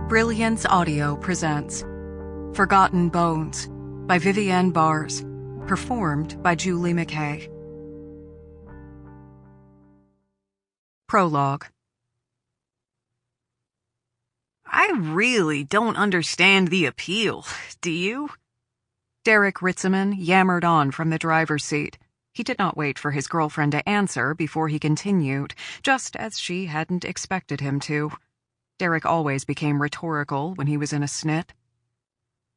Brilliance Audio presents Forgotten Bones by Vivian Barz, performed by Julie Mckay. Prologue. I really don't understand the appeal, do you? Derek Ritzeman yammered on from the driver's seat. He did not wait for his girlfriend to answer before he continued, just as she hadn't expected him to. Derek always became rhetorical when he was in a snit.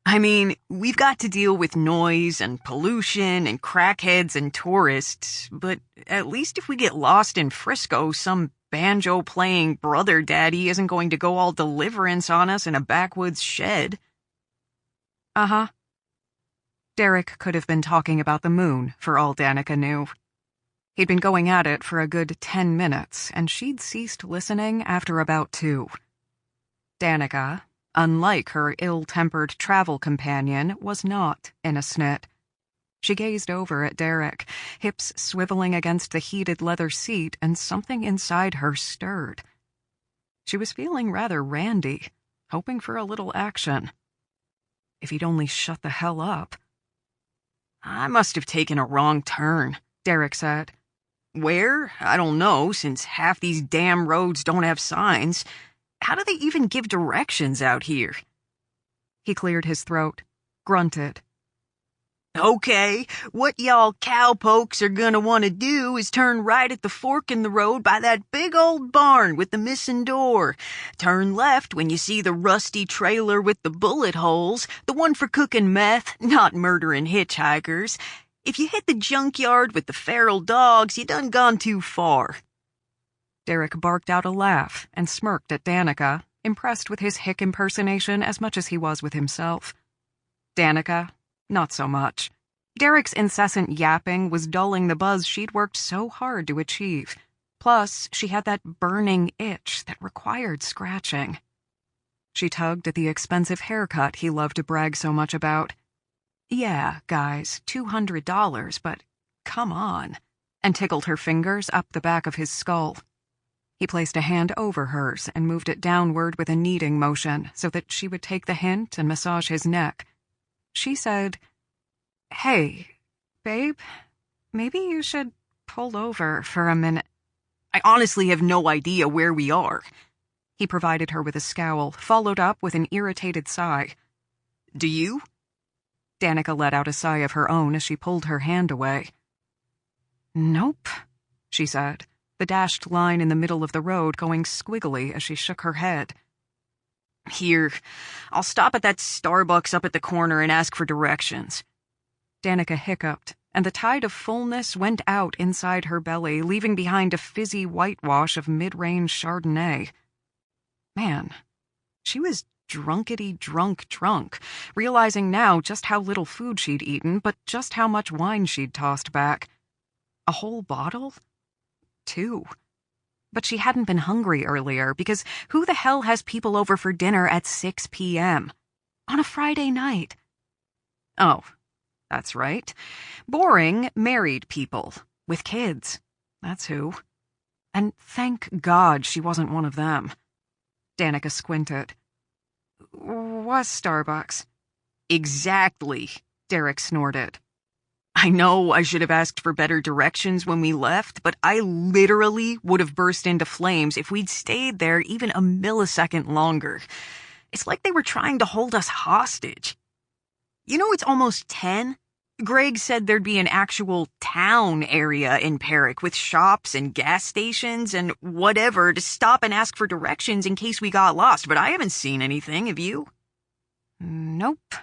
I mean, we've got to deal with noise and pollution and crackheads and tourists, but at least if we get lost in Frisco, some banjo-playing brother daddy isn't going to go all Deliverance on us in a backwoods shed. Uh-huh. Derek could have been talking about the moon, for all Danica knew. He'd been going at it for a good 10 minutes, and she'd ceased listening after about 2. Danica, unlike her ill-tempered travel companion, was not in a snit. She gazed over at Derek, hips swiveling against the heated leather seat, and something inside her stirred. She was feeling rather randy, hoping for a little action. If he'd only shut the hell up. I must have taken a wrong turn, Derek said. Where? I don't know, since half these damn roads don't have signs. How do they even give directions out here? He cleared his throat, grunted. Okay, what y'all cowpokes are gonna want to do is turn right at the fork in the road by that big old barn with the missing door. Turn left when you see the rusty trailer with the bullet holes, the one for cooking meth, not murdering hitchhikers. If you hit the junkyard with the feral dogs, you done gone too far. Derek barked out a laugh and smirked at Danica, impressed with his hick impersonation as much as he was with himself. Danica, not so much. Derek's incessant yapping was dulling the buzz she'd worked so hard to achieve. Plus, she had that burning itch that required scratching. She tugged at the expensive haircut he loved to brag so much about. Yeah, guys, $200, but come on, and tickled her fingers up the back of his skull. He placed a hand over hers and moved it downward with a kneading motion so that she would take the hint and massage his neck. She said, "Hey, babe, maybe you should pull over for a minute." I honestly have no idea where we are. He provided her with a scowl, followed up with an irritated sigh. Do you? Danica let out a sigh of her own as she pulled her hand away. Nope, she said, the dashed line in the middle of the road going squiggly as she shook her head. Here, I'll stop at that Starbucks up at the corner and ask for directions. Danica hiccuped, and the tide of fullness went out inside her belly, leaving behind a fizzy whitewash of mid-range Chardonnay. Man, she was drunk, realizing now just how little food she'd eaten, but just how much wine she'd tossed back. A whole bottle? 2. But she hadn't been hungry earlier, because who the hell has people over for dinner at 6 p.m. on a Friday night? Oh, that's right. Boring married people with kids. That's who. And thank God she wasn't one of them. Danica squinted. Was Starbucks? Exactly, Derek snorted. I know I should have asked for better directions when we left, but I literally would have burst into flames if we'd stayed there even a millisecond longer. It's like they were trying to hold us hostage. You know, it's almost 10. Greg said there'd be an actual town area in Perrick with shops and gas stations and whatever to stop and ask for directions in case we got lost, but I haven't seen anything, have you? Nope.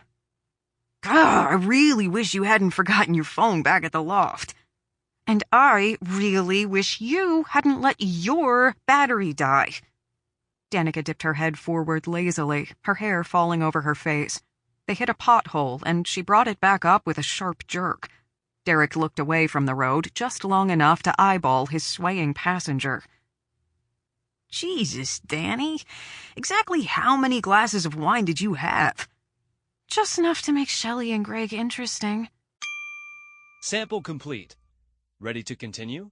God, I really wish you hadn't forgotten your phone back at the loft. And I really wish you hadn't let your battery die. Danica dipped her head forward lazily, her hair falling over her face. They hit a pothole, and she brought it back up with a sharp jerk. Derek looked away from the road just long enough to eyeball his swaying passenger. Jesus, Danny. Exactly how many glasses of wine did you have? Just enough to make Shelley and Greg interesting. Sample complete. Ready to continue?